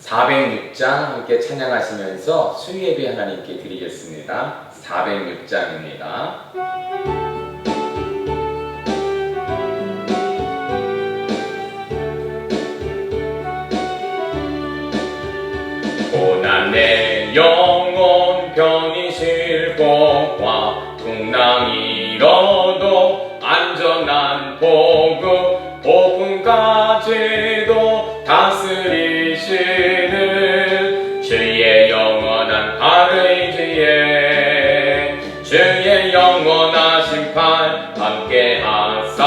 406장 함께 찬양하시면서 수요예배 하나님께 드리겠습니다. 406장입니다. 고난 내 영혼 편히 쉴 곳과 풍랑 잃어도 안전한 보급 폭풍까지도 다스리시는 주의 영원한 발의지에 주의 영원하신 팔 함께하사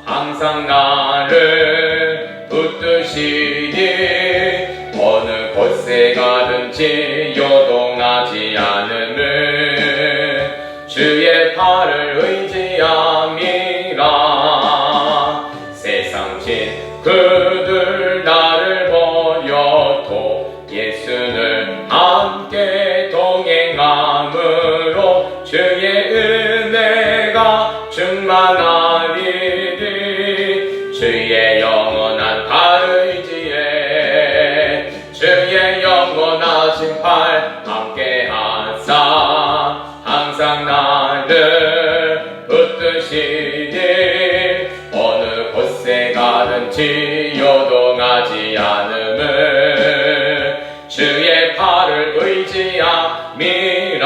항상 나를 붙드시니 어느 곳에 가든지 요동하지 않음을 주의 팔을 의지함이라. 세상 친구들 나를 버려도 예수는 함께 동행함으로 주의 은혜가 충만하리니 주의 영원한 발의지에 주의 영원하신 팔 함께하사 항상 나를 붙드시니 어느 곳에 가든지 요동하지 않음을 주의 팔을 의지함이라.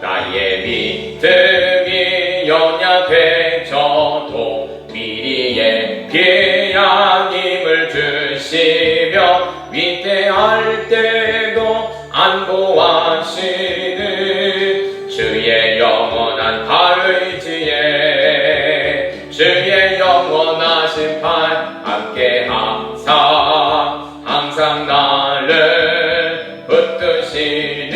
나의 믿음이 연약해져도 미리 예비한 힘을 주시며 위대할 때도 안보하시는 주의 영원한 발의지에 주의 영원하신 팔 함께하사 항상 나를 붙드시니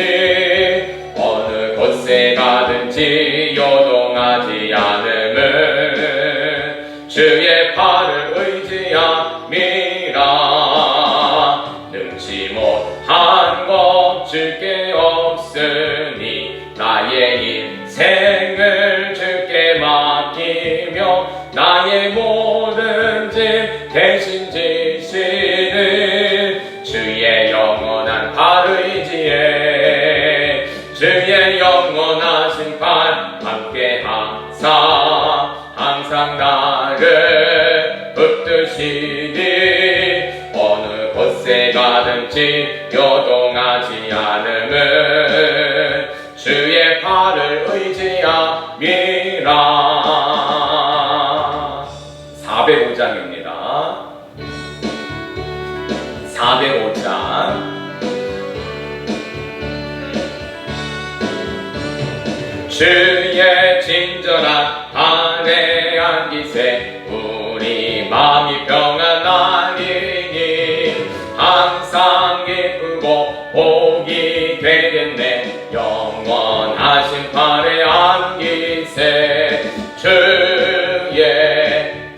어느 곳에 가든지 요동하지 않음을 주의 팔을 의지함이라. 능치 못한 것 줄게 없으니 나의 인생을 주께 맡기며 나의 모든 짐 대신 지시는 주의 영원한 발의지에 주의 영원하신 팔 함께하사 항상 나를 붙드시니 어느 곳에 가든지 요동하지 않음을 주의 팔을 의지함이라. 405장입니다. 405장. 주의 친절한 발에 안기세 우리 마음이 평안하리니 항상 기쁘고 복이 되겠네. 영원하신 팔에 안기세 주의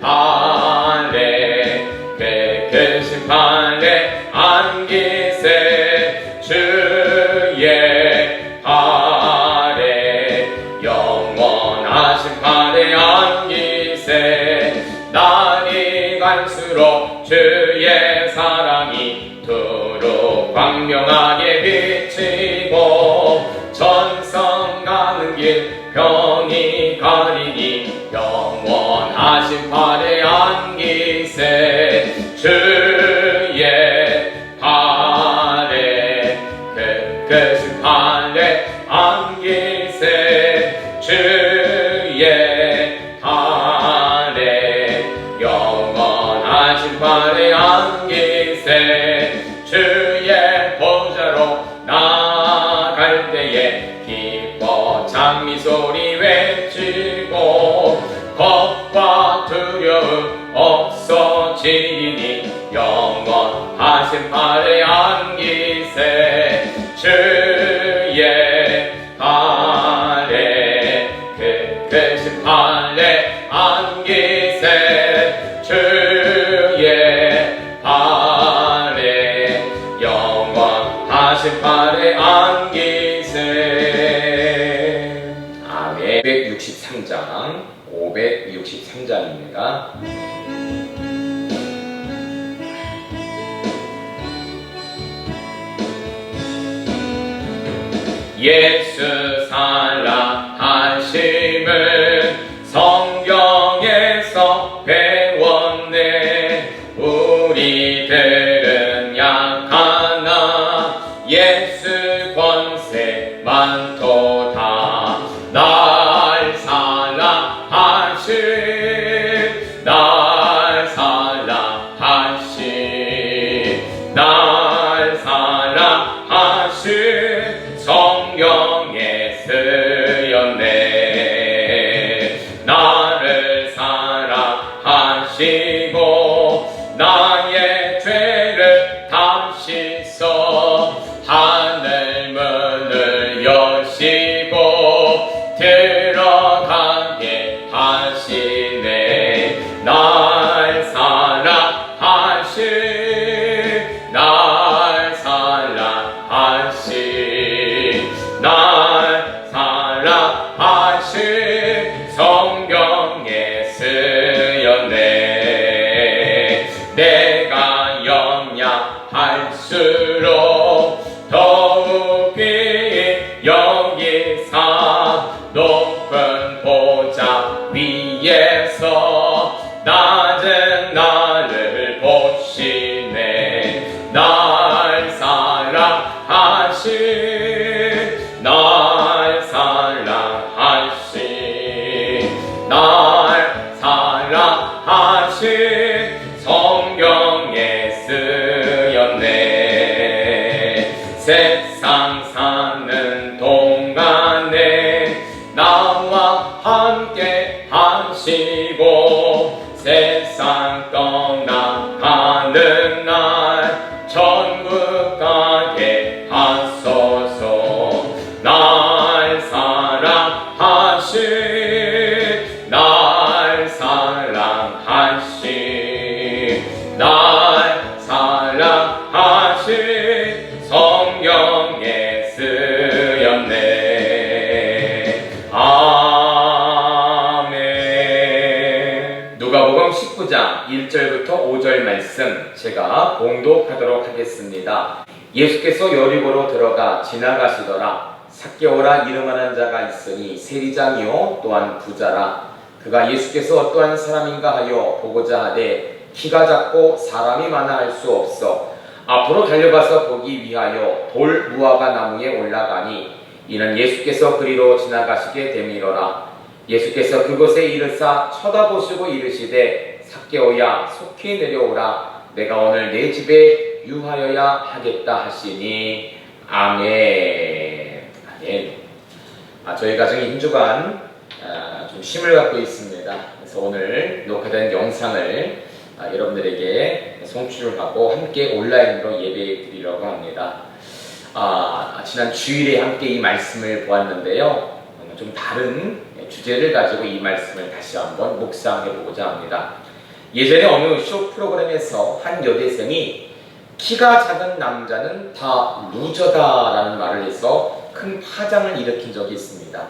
팔에 베푸신 팔에 안기세 주의 팔에 영원하신 팔에 안기세. 날이 갈수록 주의 사랑이 두루 광명하게 비치고 전성 가는 길 평이 가리니 영원하신 팔에 안기세 주의 팔에 크신 팔에 안기세 주의 팔에 영원하신 팔에 안기세. 주의 보좌로 나갈 때에 기뻐 장미소리 외치고 겁과 두려움 없어지니 영원하신 팔에 안기세 주의 팔에 크신 팔에 안기세 주의 팔에 영원하신 팔에 안기세. 아멘. 563장입니다. 예수 살라 하심을 성경에서 배웠네. 우리들은 약하나 예수 권세 많도다. 날 살라 하심, 날 살라 하심, 날 살라 하심 성경에 쓰였네. 나를 사랑하시고 나의 죄를 다시 써 하늘 문을 여시고 들어가게 하시네. 날 사랑하시, 날 사랑하시, 날 사랑하시 성경에 쓰였네. 내가 영약할수록 더욱이 여기사 높은 보좌 위에서 낮은 나를 보시네. 날 사랑하시, 날 사랑하시, 날 사랑하시 성경에 쓰였네. 세상 사는 동안에 나와 함께 하시고 세상 떠나가는 날 천국 가게 하소서. 날 사랑하시, 날 사랑하시, 날 사랑하시 성경에 쓰였네. 아멘. 누가복음 19장 1절부터 5절 말씀 제가 봉독하도록 하겠습니다. 예수께서 여리고로 들어가 지나가시더라. 삭개오라 이름하는 자가 있으니 세리장이요 또한 부자라. 그가 예수께서 어떠한 사람인가 하여 보고자 하되 키가 작고 사람이 많아 할 수 없어 앞으로 달려가서 보기 위하여 돌 무화과 나무에 올라가니 이는 예수께서 그리로 지나가시게 됨이로라. 예수께서 그곳에 이르사 쳐다보시고 이르시되 삭개오야 속히 내려오라. 내가 오늘 내 집에 유하여야 하겠다 하시니 아멘. 아멘. 저희 가정이 한 주간 좀 쉼을 갖고 있습니다. 그래서 오늘 녹화된 영상을 여러분들에게 송출을 하고 함께 온라인으로 예배 드리려고 합니다. 지난 주일에 함께 이 말씀을 보았는데요. 좀 다른 주제를 가지고 이 말씀을 다시 한번 묵상해 보고자 합니다. 예전에 어느 쇼 프로그램에서 한 여대생이 키가 작은 남자는 다 루저다라는 말을 해서 큰 파장을 일으킨 적이 있습니다.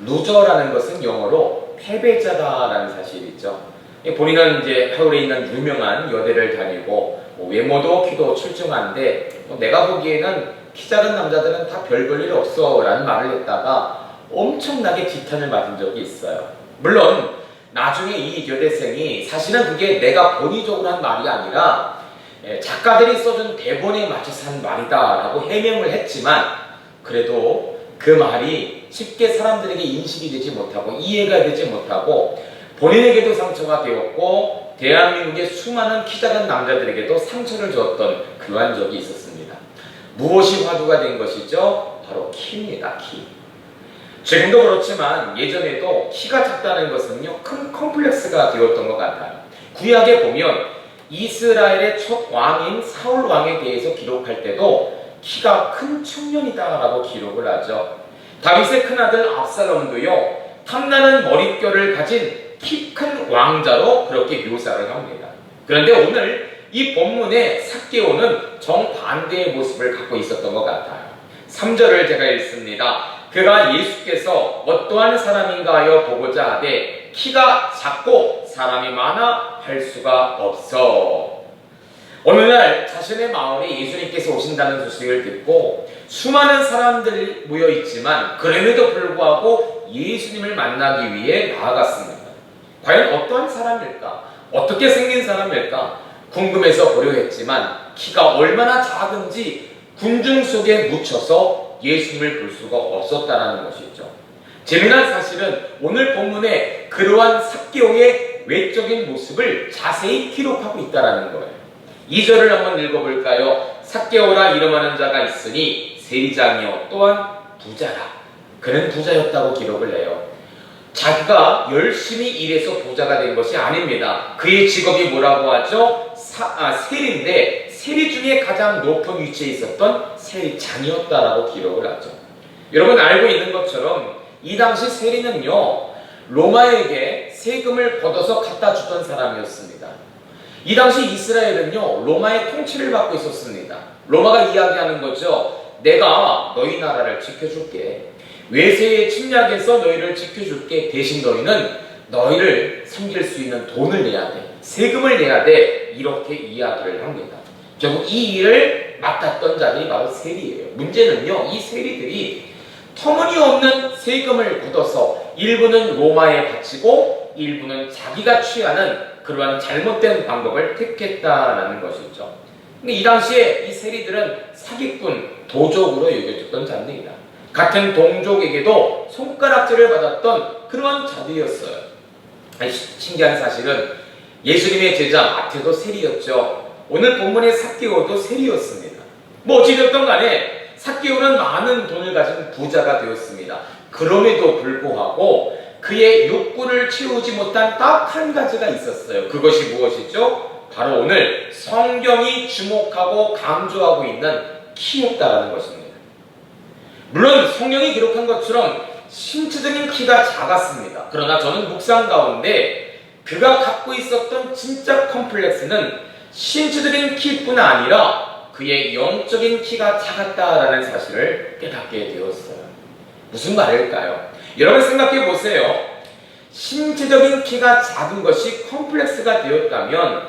루저라는 것은 영어로 패배자다라는 사실이죠. 본인은 이제 서울에 있는 유명한 여대를 다니고 외모도 키도 출중한데 내가 보기에는 키 작은 남자들은 다 별 볼 일 없어 라는 말을 했다가 엄청나게 지탄을 맞은 적이 있어요. 물론 나중에 이 여대생이 사실은 그게 내가 본의적으로 한 말이 아니라 작가들이 써준 대본에 맞춰서 한 말이다 라고 해명을 했지만 그래도 그 말이 쉽게 사람들에게 인식이 되지 못하고 이해가 되지 못하고 본인에게도 상처가 되었고 대한민국의 수많은 키 작은 남자들에게도 상처를 주었던 그러한 적이 있었습니다. 무엇이 화두가 된 것이죠? 바로 키입니다. 키. 지금도 그렇지만 예전에도 키가 작다는 것은요 큰 컴플렉스가 되었던 것 같아요. 구약에 보면 이스라엘의 첫 왕인 사울 왕에 대해서 기록할 때도 키가 큰 청년이다 라고 기록을 하죠. 다윗의 큰아들 압살롬도요 탐나는 머릿결을 가진 키 큰 왕자로 그렇게 묘사를 합니다. 그런데 오늘 이 본문의 삭개오는 정반대의 모습을 갖고 있었던 것 같아요. 3절을 제가 읽습니다. 그가 예수께서 어떠한 사람인가 하여 보고자 하되 키가 작고 사람이 많아 할 수가 없어. 어느 날 자신의 마을에 예수님께서 오신다는 소식을 듣고 수많은 사람들이 모여 있지만 그럼에도 불구하고 예수님을 만나기 위해 나아갔습니다. 과연 어떠한 사람일까? 어떻게 생긴 사람일까? 궁금해서 보려 했지만 키가 얼마나 작은지 군중 속에 묻혀서 예수님을 볼 수가 없었다는 것이죠. 재미난 사실은 오늘 본문에 그러한 삭개오의 외적인 모습을 자세히 기록하고 있다는 거예요. 2절을 한번 읽어볼까요? 삭개오라 이름하는 자가 있으니 세리장이요 또한 부자라. 그는 부자였다고 기록을 해요. 자기가 열심히 일해서 부자가 된 것이 아닙니다. 그의 직업이 뭐라고 하죠? 세리인데 세리 중에 가장 높은 위치에 있었던 세리장이었다라고 기록을 하죠. 여러분 알고 있는 것처럼 이 당시 세리는요 로마에게 세금을 걷어서 갖다 주던 사람이었습니다. 이 당시 이스라엘은요 로마의 통치를 받고 있었습니다. 로마가 이야기하는 거죠. 내가 너희 나라를 지켜줄게. 외세의 침략에서 너희를 지켜줄게. 대신 너희를 섬길 수 있는 돈을 내야 돼. 세금을 내야 돼. 이렇게 이야기를 합니다. 결국 이 일을 맡았던 자들이 바로 세리예요. 문제는요 이 세리들이 터무니없는 세금을 걷어서 일부는 로마에 바치고 일부는 자기가 취하는 그러한 잘못된 방법을 택했다라는 것이죠. 근데 이 당시에 이 세리들은 사기꾼, 도적으로 여겨졌던 자입니다. 같은 동족에게도 손가락질을 받았던 그러한 자들이었어요. 신기한 사실은 예수님의 제자 마태도 세리였죠. 오늘 본문의 삭개오도 세리였습니다. 뭐 어찌됐든 간에 삭개오는 많은 돈을 가진 부자가 되었습니다. 그럼에도 불구하고 그의 욕구를 채우지 못한 딱 한 가지가 있었어요. 그것이 무엇이죠? 바로 오늘 성경이 주목하고 강조하고 있는 키였다라는 것입니다. 물론 성경이 기록한 것처럼 신체적인 키가 작았습니다. 그러나 저는 묵상 가운데 그가 갖고 있었던 진짜 컴플렉스는 신체적인 키뿐 아니라 그의 영적인 키가 작았다라는 사실을 깨닫게 되었어요. 무슨 말일까요? 여러분 생각해 보세요. 신체적인 키가 작은 것이 컴플렉스가 되었다면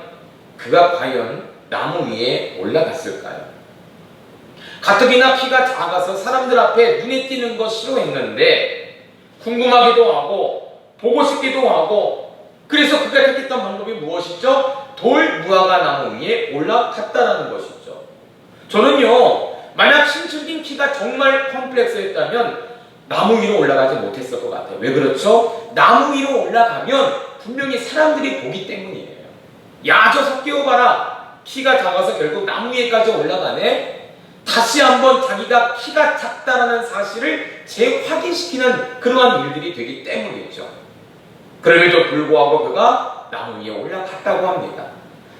그가 과연 나무 위에 올라갔을까요? 가뜩이나 키가 작아서 사람들 앞에 눈에 띄는 거 싫어했는데 궁금하기도 하고 보고 싶기도 하고 그래서 그가 택했던 방법이 무엇이죠? 돌 무화과 나무 위에 올라갔다라는 것이죠. 저는요 만약 신체적인 키가 정말 컴플렉스였다면 나무 위로 올라가지 못했을 것 같아요. 왜 그렇죠? 나무 위로 올라가면 분명히 사람들이 보기 때문이에요. 야, 저 삭개오 봐라. 키가 작아서 결국 나무 위에까지 올라가네. 다시 한번 자기가 키가 작다라는 사실을 재확인시키는 그러한 일들이 되기 때문이죠. 그럼에도 불구하고 그가 나무 위에 올라갔다고 합니다.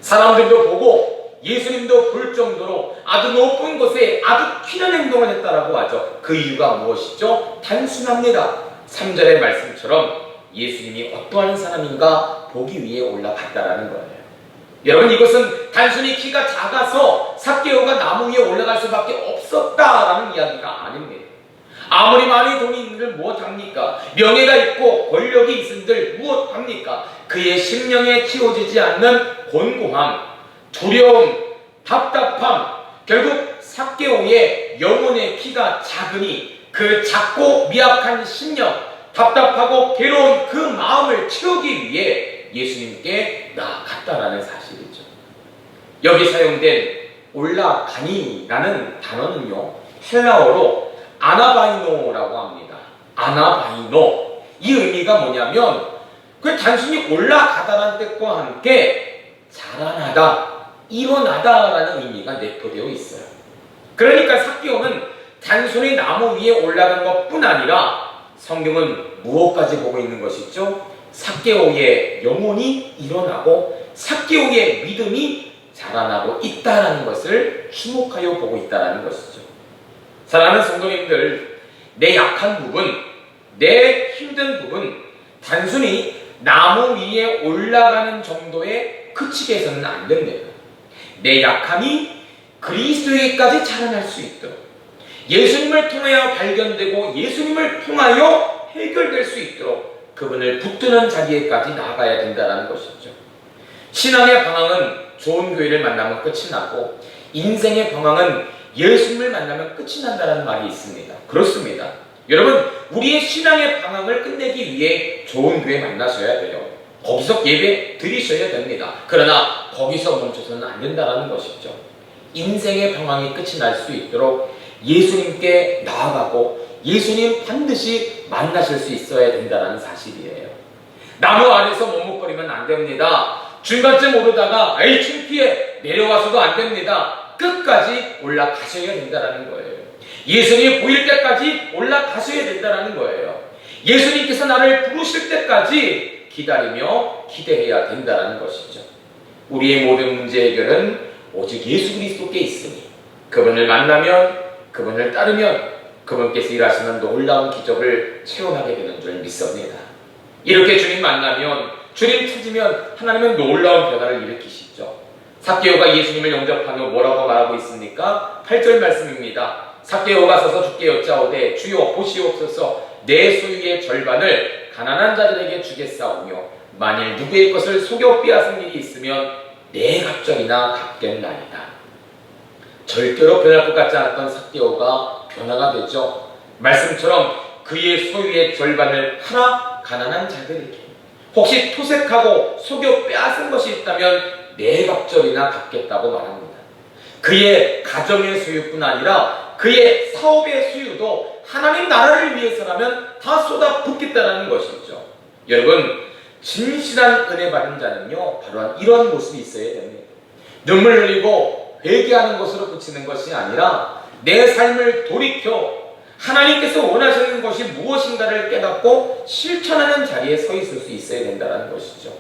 사람들도 보고 예수님도 볼 정도로 아주 높은 곳에 아주 튀는 행동을 했다라고 하죠. 그 이유가 무엇이죠? 단순합니다. 3절의 말씀처럼 예수님이 어떠한 사람인가 보기 위해 올라갔다라는 거예요. 여러분 이것은 단순히 키가 작아서 삭개오가 나무 위에 올라갈 수밖에 없었다라는 이야기가 아닙니다. 아무리 많이 돈이 있는들 무엇합니까? 명예가 있고 권력이 있은들 무엇합니까? 그의 심령에 채워지지 않는 곤고함, 두려움, 답답함, 결국 삭개오의 영혼의 키가 작으니 그 작고 미약한 심령, 답답하고 괴로운 그 마음을 채우기 위해 예수님께 나아갔다라는 사실이죠. 여기 사용된 올라가니라는 단어는요 헬라어로 아나바이노라고 합니다. 아나바이노. 이 의미가 뭐냐면 그 단순히 올라가다라는 뜻과 함께 자라나다, 일어나다라는 의미가 내포되어 있어요. 그러니까 삭개오는 단순히 나무 위에 올라간 것뿐 아니라 성경은 무엇까지 보고 있는 것이죠? 삭개오의 영혼이 일어나고 삭개오의 믿음이 자라나고 있다는 것을 주목하여 보고 있다는 것이죠. 사랑하는 성도님들, 내 약한 부분, 내 힘든 부분 단순히 나무 위에 올라가는 정도에 그치게 해서는 안 됩니다. 내 약함이 그리스도에게까지 자라날 수 있도록 예수님을 통하여 발견되고 예수님을 통하여 해결될 수 있도록 그분을 붙드는 자리에까지 나아가야 된다는 것이죠. 신앙의 방향은 좋은 교회를 만나면 끝이 나고 인생의 방황은 예수님을 만나면 끝이 난다는 말이 있습니다. 그렇습니다. 여러분, 우리의 신앙의 방황을 끝내기 위해 좋은 교회 만나셔야 돼요. 거기서 예배 드리셔야 됩니다. 그러나 거기서 멈춰서는 안 된다는 것이죠. 인생의 방황이 끝이 날 수 있도록 예수님께 나아가고 예수님 반드시 만나실 수 있어야 된다는 사실이에요. 나무 아래서 머뭇거리면 안 됩니다. 중간쯤 오르다가 에이 창피해 내려와서도 안 됩니다. 끝까지 올라가셔야 된다는 거예요. 예수님이 보일 때까지 올라가셔야 된다는 거예요. 예수님께서 나를 부르실 때까지 기다리며 기대해야 된다는 것이죠. 우리의 모든 문제 해결은 오직 예수 그리스도께 있으니 그분을 만나면, 그분을 따르면 그분께서 일하시는 놀라운 기적을 체험하게 되는 줄 믿습니다. 이렇게 주님 만나면, 주님 찾으면 하나님은 놀라운 변화를 일으키시죠. 삭개오가 예수님을 영접한 후 뭐라고 말하고 있습니까? 8절 말씀입니다. 삭개오가 서서 주께 여짜오되 주여 보시옵소서 내 소유의 절반을 가난한 자들에게 주겠사오며 만일 누구의 것을 속여 빼앗은 일이 있으면 내 갑절이나 갚겠나이다. 절대로 변할 것 같지 않았던 삭개오가 변화가 되죠. 말씀처럼 그의 소유의 절반을 팔아 가난한 자들에게, 혹시 토색하고 속여 빼앗은 것이 있다면 내 갑절이나 갚겠다고 말합니다. 그의 가정의 소유뿐 아니라 그의 사업의 소유도 하나님 나라를 위해서라면 다 쏟아 붓겠다는 것이죠. 여러분, 진실한 은혜 받은 자는요 바로 이런 모습이 있어야 됩니다. 눈물 흘리고 회개하는 것으로 그치는 것이 아니라 내 삶을 돌이켜 하나님께서 원하시는 것이 무엇인가를 깨닫고 실천하는 자리에 서 있을 수 있어야 된다는 것이죠.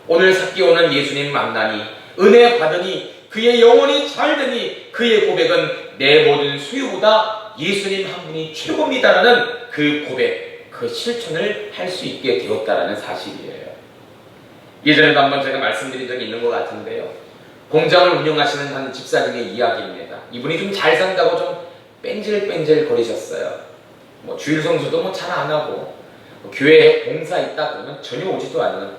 오늘 삭개오는 예수님 만나니 은혜 받으니 그의 영혼이 잘되니 그의 고백은 내 모든 소유보다 예수님 한 분이 최고입니다라는 그 고백, 그 실천을 할 수 있게 되었다라는 사실이에요. 예전에도 한번 제가 말씀드린 적이 있는 것 같은데요. 공장을 운영하시는 한 집사님의 이야기입니다. 이분이 좀 잘 산다고 좀 뺀질뺀질 거리셨어요. 주일 성수도 잘 안 하고 교회에 봉사 있다 그러면 전혀 오지도 않는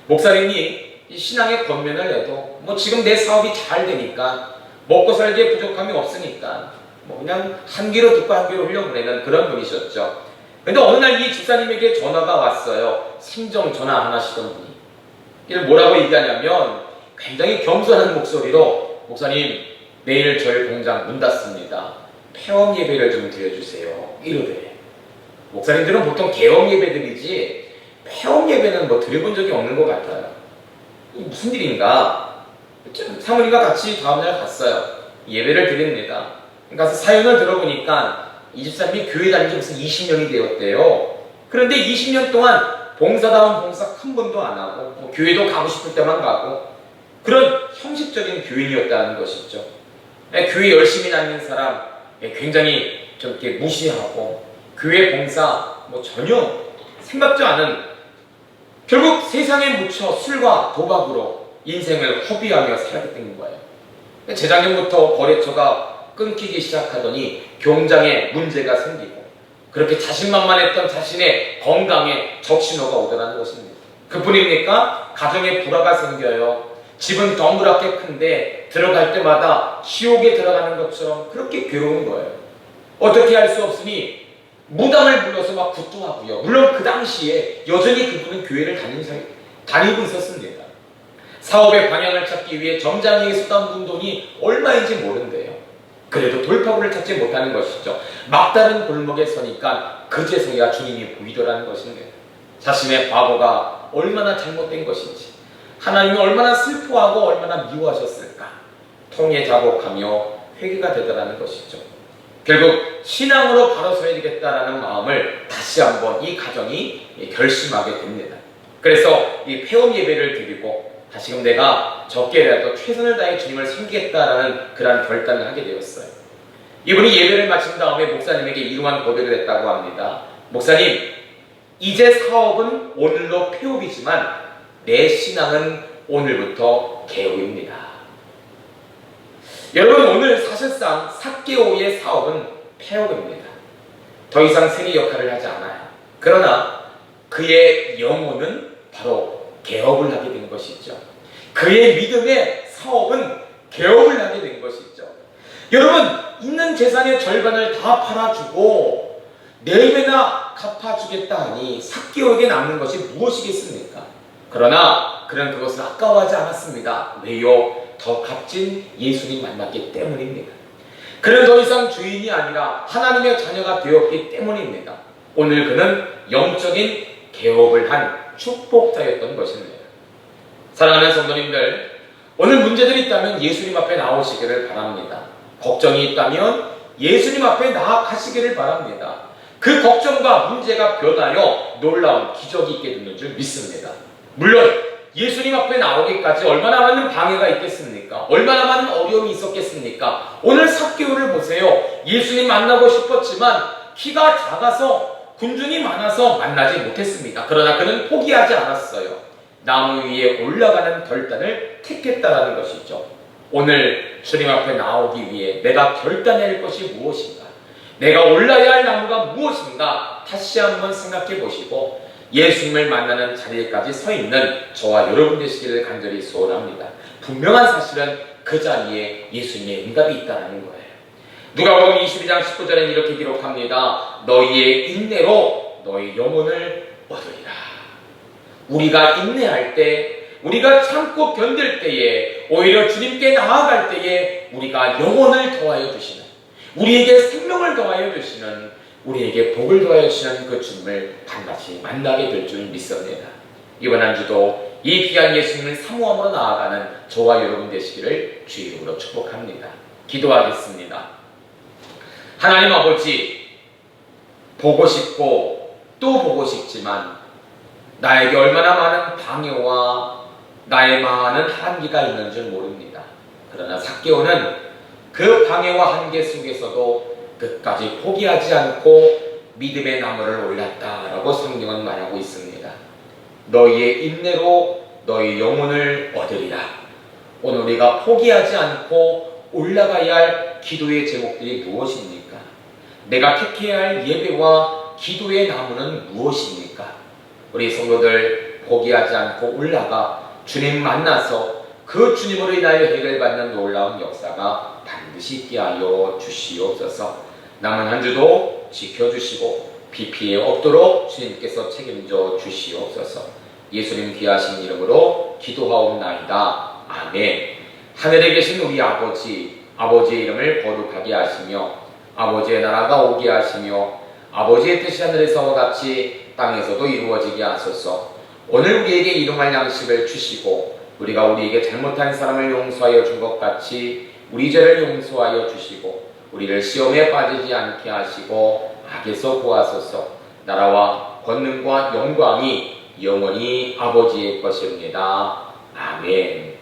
목사님이 신앙의 권면을 내도 지금 내 사업이 잘 되니까 먹고 살기에 부족함이 없으니까 그냥 한 귀로 듣고 한 귀로 흘려보내는 그런 분이셨죠. 그런데 어느 날 이 집사님에게 전화가 왔어요. 생정 전화 안 하시던 분이. 이를 뭐라고 얘기하냐면 굉장히 겸손한 목소리로 목사님 내일 저희 공장 문 닫습니다. 폐업 예배를 좀 드려주세요. 이러대. 목사님들은 보통 개업 예배 드리지 폐업 예배는 드려본 적이 없는 것 같아요. 무슨 일인가? 사모님과 같이 다음날 갔어요. 예배를 드립니다. 가서 사연을 들어보니까 이 집사님이 교회 다닌 지 무슨 20년이 되었대요. 그런데 20년 동안 봉사다운 봉사 한 번도 안 하고 교회도 가고 싶을 때만 가고 그런 형식적인 교인이었다는 것이죠. 교회 열심히 다니는 사람 굉장히 좀 이렇게 무시하고 교회 봉사 전혀 생각도 않은, 결국 세상에 묻혀 술과 도박으로 인생을 허비하며 살게 된 거예요. 재작년부터 거래처가 끊기기 시작하더니 경장에 문제가 생기고 그렇게 자신만만했던 자신의 건강에 적신호가 오더라는 것입니다. 그뿐입니까? 가정에 불화가 생겨요. 집은 덩그랗게 큰데 들어갈 때마다 지옥에 들어가는 것처럼 그렇게 괴로운 거예요. 어떻게 할 수 없으니 무당을 불러서 막 구토하고요. 물론 그 당시에 여전히 그분은 교회를 다니고 있었습니다. 사업의 방향을 찾기 위해 점장에게 쏟아부은 돈이 얼마인지 모른대요. 그래도 돌파구를 찾지 못하는 것이죠. 막다른 골목에 서니까 그제서야 주님이 보이더라는 것입니다. 자신의 과거가 얼마나 잘못된 것인지, 하나님이 얼마나 슬퍼하고 얼마나 미워하셨을까 통해 자복하며 회개가 되더라는 것이죠. 결국 신앙으로 바로 서야 되겠다라는 마음을 다시 한번 이 가정이 결심하게 됩니다. 그래서 이 폐업 예배를 드리고 다시금 내가 적게라도 최선을 다해 주님을 섬기겠다라는 그러한 결단을 하게 되었어요. 이분이 예배를 마친 다음에 목사님에게 이러한 고백을 했다고 합니다. 목사님, 이제 사업은 오늘로 폐업이지만 내 신앙은 오늘부터 개업입니다. 여러분, 오늘 사실상 삭개오의 사업은 폐업입니다. 더 이상 세리 역할을 하지 않아요. 그러나 그의 영혼은 바로 개업을 하게 된 것이죠. 그의 믿음의 사업은 개업을 하게 된 것이죠. 여러분, 있는 재산의 절반을 다 팔아주고 4배나 갚아주겠다 하니 삭개오에게 남는 것이 무엇이겠습니까? 그러나 그는 그것을 아까워하지 않았습니다. 왜요? 더 값진 예수님 만났기 때문입니다. 그는 더 이상 주인이 아니라 하나님의 자녀가 되었기 때문입니다. 오늘 그는 영적인 개업을 한 축복자였던 것입니다. 사랑하는 성도님들, 오늘 문제들이 있다면 예수님 앞에 나오시기를 바랍니다. 걱정이 있다면 예수님 앞에 나아가시기를 바랍니다. 그 걱정과 문제가 변하여 놀라운 기적이 있게 되는 줄 믿습니다. 물론 예수님 앞에 나오기까지 얼마나 많은 방해가 있겠습니까? 얼마나 많은 어려움이 있었겠습니까? 오늘 삭개오를 보세요. 예수님 만나고 싶었지만 키가 작아서 군중이 많아서 만나지 못했습니다. 그러나 그는 포기하지 않았어요. 나무 위에 올라가는 결단을 택했다라는 것이죠. 오늘 주님 앞에 나오기 위해 내가 결단해야 할 것이 무엇인가? 내가 올라야 할 나무가 무엇인가? 다시 한번 생각해 보시고 예수님을 만나는 자리에까지 서 있는 저와 여러분 되시기를 간절히 소원합니다. 분명한 사실은 그 자리에 예수님의 응답이 있다는 거예요. 누가복음 22장 19절에는 이렇게 기록합니다. 너희의 인내로 너희 영혼을 얻으리라. 우리가 인내할 때, 우리가 참고 견딜 때에, 오히려 주님께 나아갈 때에 우리가 영혼을 더하여 주시는, 우리에게 생명을 더하여 주시는, 우리에게 복을 더하여 주시는 그 주님을 반드시 만나게 될 줄 믿습니다. 이번 한 주도 이 귀한 예수님을 사모함으로 나아가는 저와 여러분 되시기를 주 이름으로 축복합니다. 기도하겠습니다. 하나님 아버지, 보고 싶고 또 보고 싶지만 나에게 얼마나 많은 방해와 나의 많은 한계가 있는 줄 모릅니다. 그러나 삭개오는 그 방해와 한계 속에서도 끝까지 포기하지 않고 믿음의 나무를 올랐다라고 성경은 말하고 있습니다. 너희의 인내로 너희 영혼을 얻으리라. 오늘 우리가 포기하지 않고 올라가야 할 기도의 제목들이 무엇입니까? 내가 택해야 할 예배와 기도의 나무는 무엇입니까? 우리 성도들 포기하지 않고 올라가 주님 만나서 그 주님으로 인하여 해결받는 놀라운 역사가 반드시 있게 하여 주시옵소서. 남은 한 주도 지켜주시고 비 피해 없도록 주님께서 책임져 주시옵소서. 예수님 귀하신 이름으로 기도하옵나이다. 아멘. 하늘에 계신 우리 아버지, 아버지의 이름을 거룩하게 하시며 아버지의 나라가 오게 하시며 아버지의 뜻이 하늘에서와 같이 땅에서도 이루어지게 하소서. 오늘 우리에게 일용할 양식을 주시고 우리가 우리에게 잘못한 사람을 용서하여 준 것 같이 우리 죄를 용서하여 주시고 우리를 시험에 빠지지 않게 하시고 악에서 구하소서. 나라와 권능과 영광이 영원히 아버지의 것입니다. 아멘.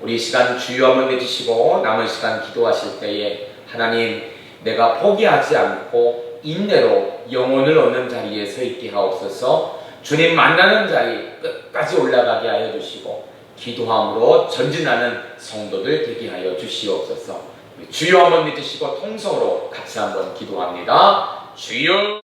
우리 시간 주여 한번 내주시고 남은 시간 기도하실 때에 하나님, 내가 포기하지 않고 인내로 영혼을 얻는 자리에 서 있게 하옵소서. 주님 만나는 자리 끝까지 올라가게 하여 주시고 기도함으로 전진하는 성도들 되게 하여 주시옵소서. 주여 한번 믿으시고 통성으로 같이 한번 기도합니다. 주여.